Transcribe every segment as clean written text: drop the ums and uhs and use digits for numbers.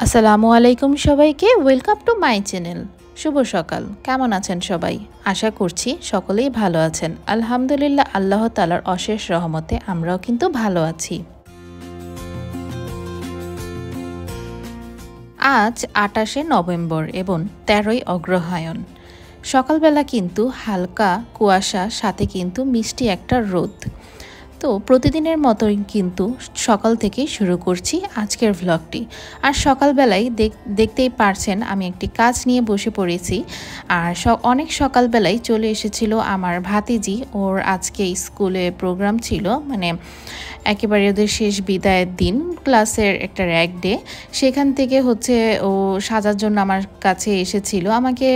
আসসালামু আলাইকুম সবাইকে, ওয়েলকাম টু মাই চ্যানেল। শুভ সকাল। কেমন আছেন সবাই? আশা করছি সকলেই ভালো আছেন। আলহামদুলিল্লাহ, আল্লাহ তাআলার অশেষ রহমতে আমরাও কিন্তু ভালো আছি। আজ ২৮শে নভেম্বর এবং ১৩ই অগ্রহায়ণ। সকালবেলা কিন্তু হালকা কুয়াশা, সাথে কিন্তু মিষ্টি একটা রোদ। তো প্রতিদিনের মতোই কিন্তু সকাল থেকেই শুরু করছি আজকের ভ্লগটি। আর সকালবেলায় দেখতেই পারছেন আমি একটি কাজ নিয়ে বসে পড়েছি। আর অনেক সকালবেলায় চলে এসেছিল আমার ভাতিজি। ওর আজকে স্কুলে প্রোগ্রাম ছিল, মানে একেবারে ওদের শেষ বিদায়ের দিন, ক্লাসের একটা র্যাক ডে। সেখান থেকে হচ্ছে ও সাজার জন্য আমার কাছে এসেছিল। আমাকে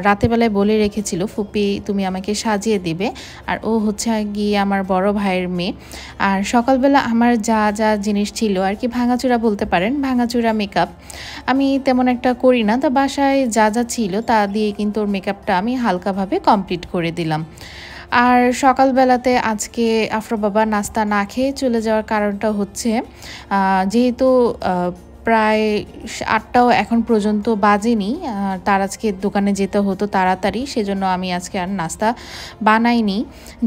রাতেবেলায় বলে রেখেছিল, ফুপি তুমি আমাকে সাজিয়ে দিবে। আর ও হচ্ছে গিয়ে আমার বড় ভাইয়ের মেয়ে। আর সকালবেলা আমার যা যা জিনিস ছিল আর কি, ভাঙাচোরা বলতে পারেন, ভাঙাচোরা মেকআপ আমি তেমন একটা করি না, তো বাসায় যা যা ছিল তা দিয়ে কিন্তু ওর মেকআপটা আমি হালকাভাবে কমপ্লিট করে দিলাম। আর সকালবেলাতে আজকে আফরা বাবা নাস্তা না খেয়ে চলে যাওয়ার কারণটা হচ্ছে যেহেতু প্রায় ৮টাও এখন পর্যন্ত বাজেনি, তার আজকে দোকানে যেতে হতো তাড়াতাড়ি, সেজন্য আমি আজকে আর নাস্তা বানাইনি।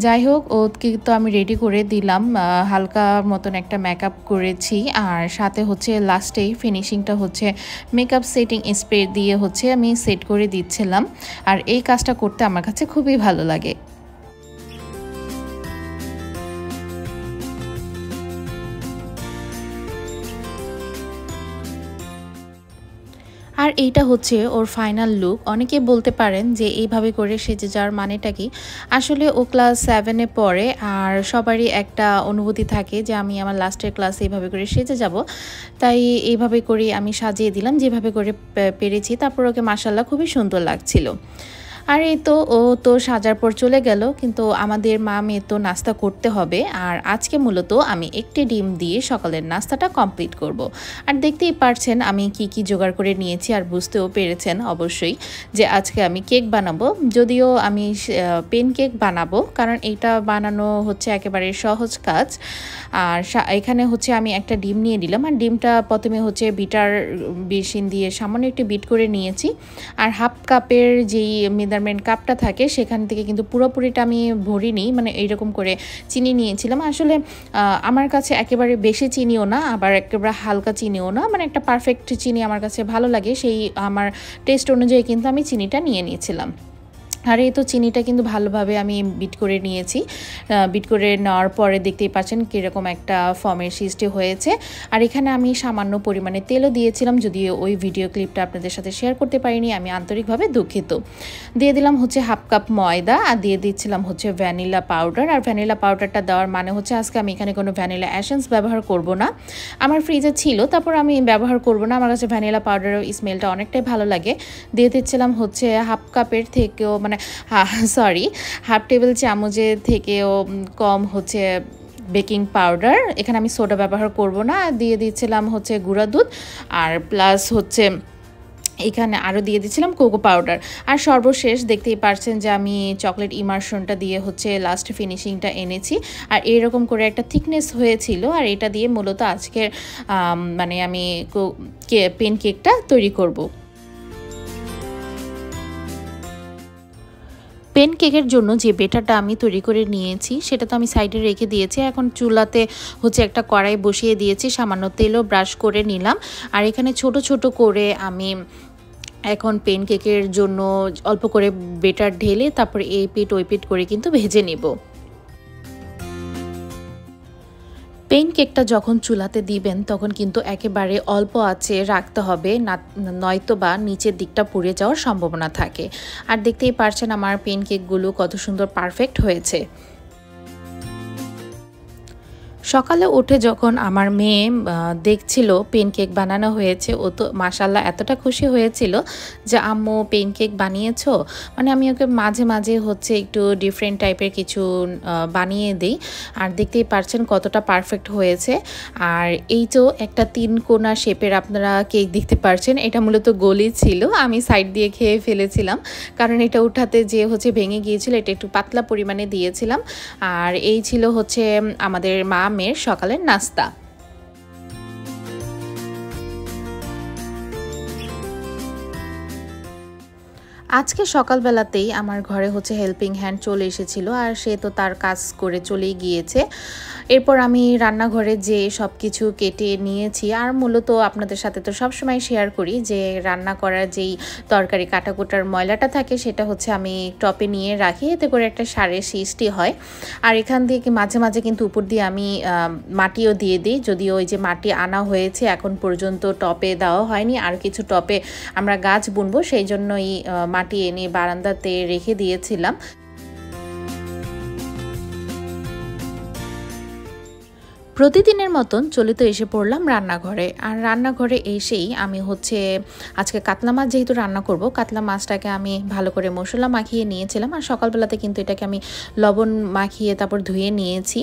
যাই হোক, ওকে তো আমি রেডি করে দিলাম, হালকা মতন একটা মেকআপ করেছি। আর সাথে হচ্ছে লাস্টেই ফিনিশিংটা হচ্ছে মেকআপ সেটিং স্প্রে দিয়ে হচ্ছে আমি সেট করে দিচ্ছিলাম। আর এই কাজটা করতে আমার কাছে খুবই ভালো লাগে। আর এইটা হচ্ছে ওর ফাইনাল লুক। অনেকে বলতে পারেন যে এইভাবে করে সেজে যাওয়ার মানেটা কি। আসলে ও ক্লাস 7-এ পড়ে, আর সবারই একটা অনুভূতি থাকে যে আমি আমার লাস্টের ক্লাসে এইভাবে করে সেজে যাব। তাই এইভাবে করে আমি সাজিয়ে দিলাম যেভাবে করে পেরেছি। তারপর ওকে মাশাআল্লাহ খুবই সুন্দর লাগছিল। আর এই তো ও তো সাজার পর চলে গেল, কিন্তু আমাদের মা মেয়ে তো নাস্তা করতে হবে। আর আজকে মূলত আমি একটি ডিম দিয়ে সকালের নাস্তাটা কমপ্লিট করব। আর দেখতেই পারছেন আমি কি কি জোগাড় করে নিয়েছি, আর বুঝতেও পেরেছেন অবশ্যই যে আজকে আমি কেক বানাবো। যদিও আমি পেন কেক বানাবো, কারণ এইটা বানানো হচ্ছে একেবারে সহজ কাজ। আর এখানে হচ্ছে আমি একটা ডিম নিয়ে নিলাম, আর ডিমটা প্রথমে হচ্ছে বিটার মেশিন দিয়ে সামান্য একটু বিট করে নিয়েছি। আর হাফ কাপের যেই মেজারমেন্ট কাপটা থাকে সেখান থেকে কিন্তু পুরোপুরিটা আমি ভরিনি, মানে এইরকম করে চিনি নিয়েছিলাম। আসলে আমার কাছে একেবারে বেশি চিনিও না, আবার একেবারে হালকা চিনিও না, মানে একটা পারফেক্ট চিনি আমার কাছে ভালো লাগে, সেই আমার টেস্ট অনুযায়ী কিন্তু আমি চিনিটা নিয়ে নিয়েছিলাম। আর এই তো চিনিটা কিন্তু ভালোভাবে আমি বিট করে নিয়েছি। বিট করে নেওয়ার পরে দেখতেই পাচ্ছেন কীরকম একটা ফর্মের সৃষ্টি হয়েছে। আর এখানে আমি সামান্য পরিমাণে তেলও দিয়েছিলাম, যদিও ওই ভিডিও ক্লিপটা আপনাদের সাথে শেয়ার করতে পারিনি, আমি আন্তরিকভাবে দুঃখিত। দিয়ে দিলাম হচ্ছে হাফ কাপ ময়দা, আর দিয়ে দিচ্ছিলাম হচ্ছে ভ্যানিলা পাউডার। আর ভ্যানিলা পাউডারটা দেওয়ার মানে হচ্ছে আজকে আমি এখানে কোনো ভ্যানিলা এসেন্স ব্যবহার করব না। আমার ফ্রিজে ছিল, তারপর আমি ব্যবহার করব না, আমার কাছে ভ্যানিলা পাউডারের স্মেলটা অনেকটাই ভালো লাগে। দিয়ে দিচ্ছিলাম হচ্ছে হাফ কাপের থেকেও, মানে সরি, হাফ টেবিল চামচের থেকেও কম হচ্ছে বেকিং পাউডার। এখানে আমি সোডা ব্যবহার করব না। দিয়ে দিচ্ছিলাম হচ্ছে গুঁড়া দুধ, আর প্লাস হচ্ছে এখানে আরও দিয়ে দিচ্ছিলাম কোকো পাউডার। আর সর্বশেষ দেখতেই পারছেন যে আমি চকলেট ইমার্শনটা দিয়ে হচ্ছে লাস্ট ফিনিশিংটা এনেছি। আর এরকম করে একটা থিকনেস হয়েছিল, আর এটা দিয়ে মূলত আজকের মানে আমি পেন কেকটা তৈরি করব। পেন কেকের জন্য যে বেটারটা আমি তৈরি করে নিয়েছি সেটা তো আমি সাইডে রেখে দিয়েছি। এখন চুলাতে হচ্ছে একটা কড়াই বসিয়ে দিয়েছি, সামান্য তেলও ব্রাশ করে নিলাম। আর এখানে ছোট ছোট করে আমি এখন পেন কেকের জন্য অল্প করে বেটার ঢেলে তারপর এই পিঠ ওই পিঠ করে কিন্তু ভেজে নেব। পেন কেকটা যখন চুলাতে দিবেন তখন কিন্তু একেবারে অল্প আঁচে রাখতে হবে, নয়তো বা নিচের দিকটা পুড়ে যাওয়ার সম্ভাবনা থাকে। আর দেখতেই পারছেন আমার পেন কেকগুলো কত সুন্দর পারফেক্ট হয়েছে। সকালে উঠে যখন আমার মেয়ে দেখছিল পেন কেক বানানো হয়েছে, ও তো মাশাআল্লাহ এতটা খুশি হয়েছিল যে আম্মু পেন কেক বানিয়েছো। মানে আমি ওকে মাঝে মাঝে হচ্ছে একটু ডিফারেন্ট টাইপের কিছু বানিয়ে দিই। আর দেখতেই পারছেন কতটা পারফেক্ট হয়েছে। আর এই তো একটা 3 কোনা শেপের আপনারা কেক দেখতে পারছেন, এটা মূলত গলি ছিল, আমি সাইড দিয়ে খেয়ে ফেলেছিলাম, কারণ এটা উঠাতে যে হচ্ছে ভেঙে গিয়েছিল, এটা একটু পাতলা পরিমাণে দিয়েছিলাম। আর এই ছিল হচ্ছে আমাদের মা মেয়ের সকালের নাস্তা। আজকে সকালবেলাতেই আমার ঘরে হচ্ছে হেল্পিং হ্যান্ড চলে এসেছিল আর সে তো তার কাজ করে চলেই গিয়েছে। এরপর আমি রান্নাঘরে যে সব কিছু কেটে নিয়েছি আর মূলত আপনাদের সাথে তো সবসময় শেয়ার করি যে রান্না করার যেই তরকারি কাটাকুটার ময়লাটা থাকে সেটা হচ্ছে আমি টপে নিয়ে রাখি, এতে করে একটা সারের সৃষ্টি হয়। আর এখান দিয়ে মাঝে মাঝে কিন্তু উপর দিয়ে আমি মাটিও দিয়ে দিই, যদিও ওই যে মাটি আনা হয়েছে এখন পর্যন্ত টপে দেওয়া হয়নি, আর কিছু টপে আমরা গাছ বুনবো সেই জন্যই মাটি এনে বারান্দাতে রেখে দিয়েছিলাম। প্রতিদিনের মতন চলিত এসে পড়লাম রান্নাঘরে। আর রান্নাঘরে এসেই আমি হচ্ছে আজকে কাতলা মাছ যেহেতু রান্না করব, কাতলা মাছটাকে আমি ভালো করে মশলা মাখিয়ে নিয়েছিলাম। আর সকালবেলাতে কিন্তু এটাকে আমি লবণ মাখিয়ে তারপর ধুয়ে নিয়েছি।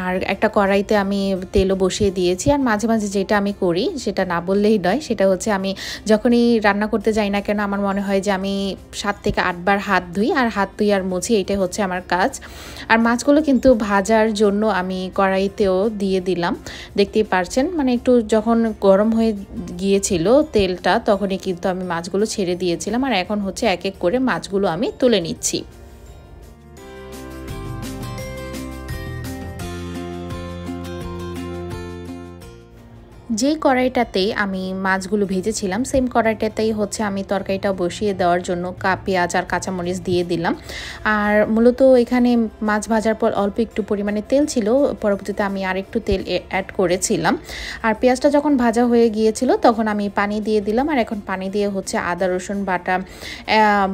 আর একটা কড়াইতে আমি তেলও বসিয়ে দিয়েছি। আর মাঝে মাঝে যেটা আমি করি সেটা না বললেই নয়, সেটা হচ্ছে আমি যখনই রান্না করতে যাই না কেন আমার মনে হয় যে আমি 7 থেকে 8 বার হাত ধুই, আর হাত ধুই আর মুছি, এটাই হচ্ছে আমার কাজ। আর মাছগুলো কিন্তু ভাজার জন্য আমি কড়াইতেও দিয়ে দিলাম, দেখতেই পারছেন। মানে একটু যখন গরম হয়ে গিয়েছিল তেলটা তখনই কিন্তু আমি মাছগুলো ছেড়ে দিয়েছিলাম। আর এখন হচ্ছে এক এক করে মাছগুলো আমি তুলে নিচ্ছি। যেই কড়াইটাতেই আমি মাছগুলো ভেজেছিলাম সেম কড়াইটাতেই হচ্ছে আমি তরকারিটা বসিয়ে দেওয়ার জন্য পেঁয়াজ আর কাঁচামরিচ দিয়ে দিলাম। আর মূলত এখানে মাছ ভাজার পর অল্প একটু পরিমাণে তেল ছিল, পরবর্তীতে আমি আরেকটু তেল অ্যাড করেছিলাম। আর পেঁয়াজটা যখন ভাজা হয়ে গিয়েছিল তখন আমি পানি দিয়ে দিলাম। আর এখন পানি দিয়ে হচ্ছে আদা রসুন বাটা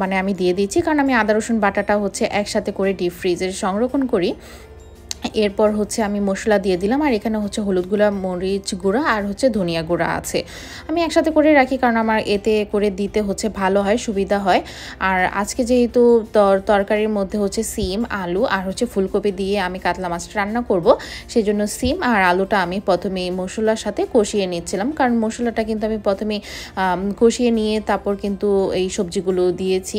মানে আমি দিয়ে দিচ্ছি, কারণ আমি আদা রসুন বাটাটা হচ্ছে একসাথে করে ডিপ ফ্রিজে সংরক্ষণ করি। এরপর হচ্ছে আমি মশলা দিয়ে দিলাম। আর এখানে হচ্ছে হলুদ গুঁড়া, মরিচ গুঁড়া আর হচ্ছে ধনিয়া গুঁড়া আছে, আমি একসাথে করে রাখি কারণ আমার এতে করে দিতে হচ্ছে ভালো হয়, সুবিধা হয়। আর আজকে যেহেতু তরকারির মধ্যে হচ্ছে সিম, আলু আর হচ্ছে ফুলকপি দিয়ে আমি কাতলা মাছটা রান্না করব, সেই জন্য সিম আর আলুটা আমি প্রথমে মশলার সাথে কষিয়ে নিচ্ছিলাম, কারণ মশলাটা কিন্তু আমি প্রথমে কষিয়ে নিয়ে তারপর কিন্তু এই সবজিগুলো দিয়েছি।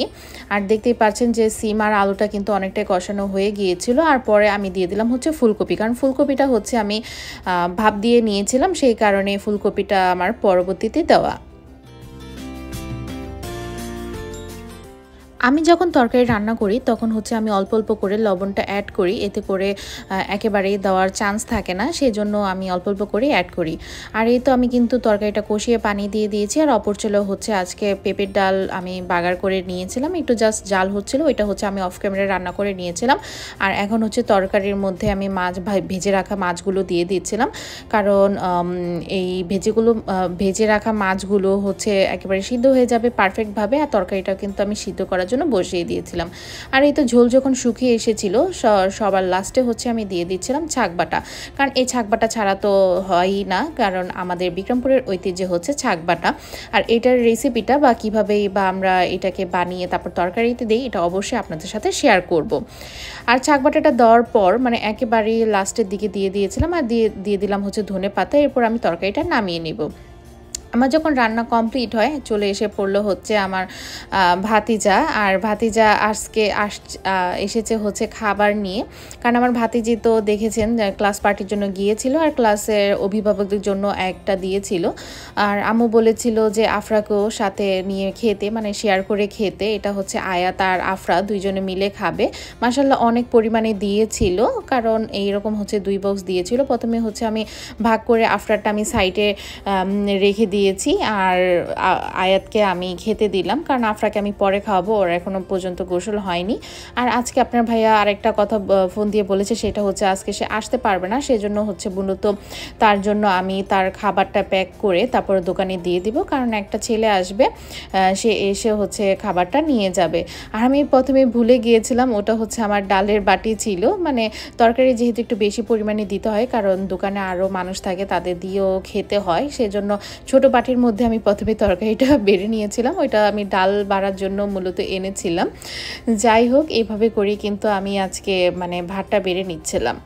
আর দেখতেই পাচ্ছেন যে সিম আর আলুটা কিন্তু অনেকটাই কষানো হয়ে গিয়েছিল। আর পরে আমি দিয়ে দিলাম হচ্ছে ফুলকপি, কারণ ফুলকপিটা হচ্ছে আমি ভাপ দিয়ে নিয়েছিলাম, সেই কারণে ফুলকপিটা আমার পরবর্তীতে দেওয়া। আমি যখন তরকারি রান্না করি তখন হচ্ছে আমি অল্প অল্প করে লবণটা অ্যাড করি, এতে করে একেবারেই দেওয়ার চান্স থাকে না, সেই জন্য আমি অল্প অল্প করে অ্যাড করি। আর এই তো আমি কিন্তু তরকারিটা কষিয়ে পানি দিয়ে দিয়েছি। আর অপর ছিল হচ্ছে আজকে পেঁপের ডাল আমি বাগার করে নিয়েছিলাম, একটু জাস্ট জাল হচ্ছিল, ওইটা হচ্ছে আমি অফ ক্যামেরায় রান্না করে নিয়েছিলাম। আর এখন হচ্ছে তরকারির মধ্যে আমি মাছ ভেজে রাখা মাছগুলো দিয়ে দিচ্ছিলাম, কারণ এই ভেজে রাখা মাছগুলো হচ্ছে একেবারে সিদ্ধ হয়ে যাবে পারফেক্টভাবে। আর তরকারিটা কিন্তু আমি সিদ্ধ করার জন্য বসিয়ে দিয়েছিলাম। আর এই তো ঝোল যখন শুকিয়ে এসেছিল সবার লাস্টে হচ্ছে আমি দিয়ে দিচ্ছিলাম ছাক বাটা, কারণ এই ছাক বাটা ছাড়া তো হয়ই না, কারণ আমাদের বিক্রমপুরের ঐতিহ্য হচ্ছে ছাক বাটা। আর এটার রেসিপিটা বা কীভাবে বা আমরা এটাকে বানিয়ে তারপর তরকারিতে দিই এটা অবশ্যই আপনাদের সাথে শেয়ার করব। আর ছাক বাটাটা দেওয়ার পর মানে একেবারেই লাস্টের দিকে দিয়ে দিয়েছিলাম, আর দিয়ে দিলাম হচ্ছে ধনে পাতা। এরপর আমি তরকারিটা নামিয়ে নেব। আমার যখন রান্না কমপ্লিট হয় চলে এসে পড়লো হচ্ছে আমার ভাতিজা। আর ভাতিজা আজকে এসেছে হচ্ছে খাবার নিয়ে, কারণ আমার ভাতিজি তো দেখেছেন ক্লাস পার্টির জন্য গিয়েছিল আর ক্লাসের অভিভাবকদের জন্য একটা দিয়েছিল। আর আম্মু বলেছিল যে আফরাকেও সাথে নিয়ে খেতে, মানে শেয়ার করে খেতে। এটা হচ্ছে আয়াত আর আফরা দুইজনে মিলে খাবে। মাশাআল্লাহ অনেক পরিমাণে দিয়েছিল, কারণ এইরকম হচ্ছে 2 বক্স দিয়েছিল। প্রথমে হচ্ছে আমি ভাগ করে আফরাটা আমি সাইডে রেখে দিয়েছি, আর আয়াতকে আমি খেতে দিলাম, কারণ আফরাকে আমি পরে খাওয়াবো, ওর এখনো পর্যন্ত গোসল হয়নি। আর আজকে আপনার ভাইয়া আরেকটা কথা ফোন দিয়ে বলেছে, সেটা হচ্ছে আজকে সে আসতে পারবে না, সেজন্য হচ্ছে মূলত তার জন্য আমি তার খাবারটা প্যাক করে তারপর দোকানে দিয়ে দিব, কারণ একটা ছেলে আসবে, সে এসে হচ্ছে খাবারটা নিয়ে যাবে। আর আমি প্রথমে ভুলে গিয়েছিলাম ওটা হচ্ছে আমার ডালের বাটি ছিল, মানে তরকারি যেহেতু একটু বেশি পরিমাণে দিতে হয়, কারণ দোকানে আরও মানুষ থাকে তাদের দিয়েও খেতে হয়, সেজন্য ছোট বাটির মধ্যে আমি প্রথমে তরকারিটা বেড়ে নিয়েছিলাম, ওইটা আমি ডাল বাড়ার জন্য মূলত এনেছিলাম। যাই হোক, এইভাবে করেই কিন্তু আমি আজকে মানে ভাতটা বেড়ে নিচ্ছিলাম।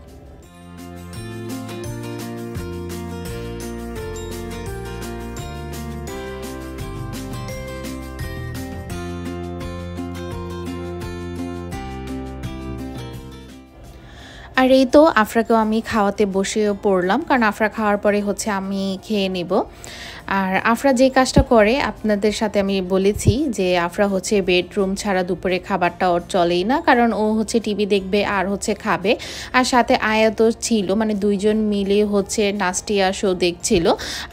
আর আর এই তো আফরাকেও আমি খাওয়াতে বসেও পড়লাম, কারণ আফরা খাওয়ার পরে হচ্ছে আমি খেয়ে নিব। আর আফরা যে কাজটা করে আপনাদের সাথে আমি বলেছি যে আফরা হচ্ছে বেডরুম ছাড়া দুপুরে খাবারটা ওর চলেই না, কারণ ও হচ্ছে টিভি দেখবে আর হচ্ছে খাবে। আর সাথে আয়াত ছিল, মানে দুইজন মিলে হচ্ছে নাস্টিয়া শো দেখছিল।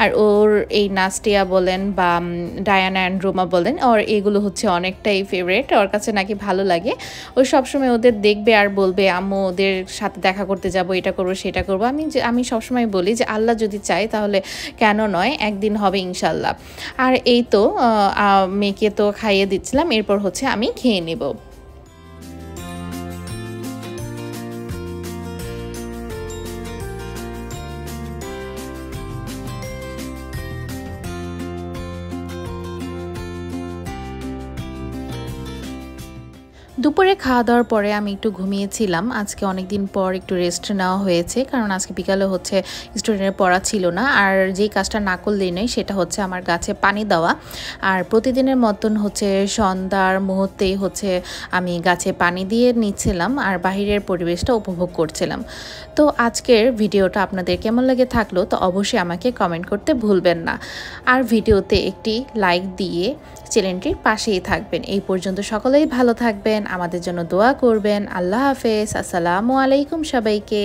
আর ওর এই নাস্টিয়া বলেন বা ডায়ানা অ্যান্ড রোমা বলেন, ওর এগুলো হচ্ছে অনেকটাই ফেভারিট, ওর কাছে নাকি ভালো লাগে। ও সবসময় ওদের দেখবে আর বলবে আম্মু ওদের সাথে দেখা করতে যাব, এটা করবো সেটা করবো। আমি সবসময় বলি যে আল্লাহ যদি চায় তাহলে কেন নয়, একদিন হবে ইনশাল্লাহ। আর এই তো মেয়েকে তো খাইয়ে দিচ্ছিলাম, এরপর হচ্ছে আমি খেয়ে নেব। দুপুরে খাওয়া দাওয়ার পরে আমি একটু ঘুমিয়েছিলাম। আজকে অনেক দিন পর একটু রেস্ট নেওয়া হয়েছে, কারণ আজকে বিকালে হচ্ছে স্টুডেন্টের পড়া ছিল না। আর যেই কাজটা না করলেই নয় সেটা হচ্ছে আমার গাছে পানি দেওয়া। আর প্রতিদিনের মতন হচ্ছে সন্ধ্যার মুহূর্তেই হচ্ছে আমি গাছে পানি দিয়ে নিচ্ছিলাম আর বাহিরের পরিবেশটা উপভোগ করছিলাম। তো আজকের ভিডিওটা আপনাদের কেমন লেগে থাকলো তো অবশ্যই আমাকে কমেন্ট করতে ভুলবেন না। আর ভিডিওতে একটি লাইক দিয়ে চ্যানেলটির পাশেই থাকবেন। এই পর্যন্ত সকলেই ভালো থাকবেন, আমাদের জন্য দোয়া করবেন। আল্লাহ হাফেজ, আসসালামু আলাইকুম সবাইকে।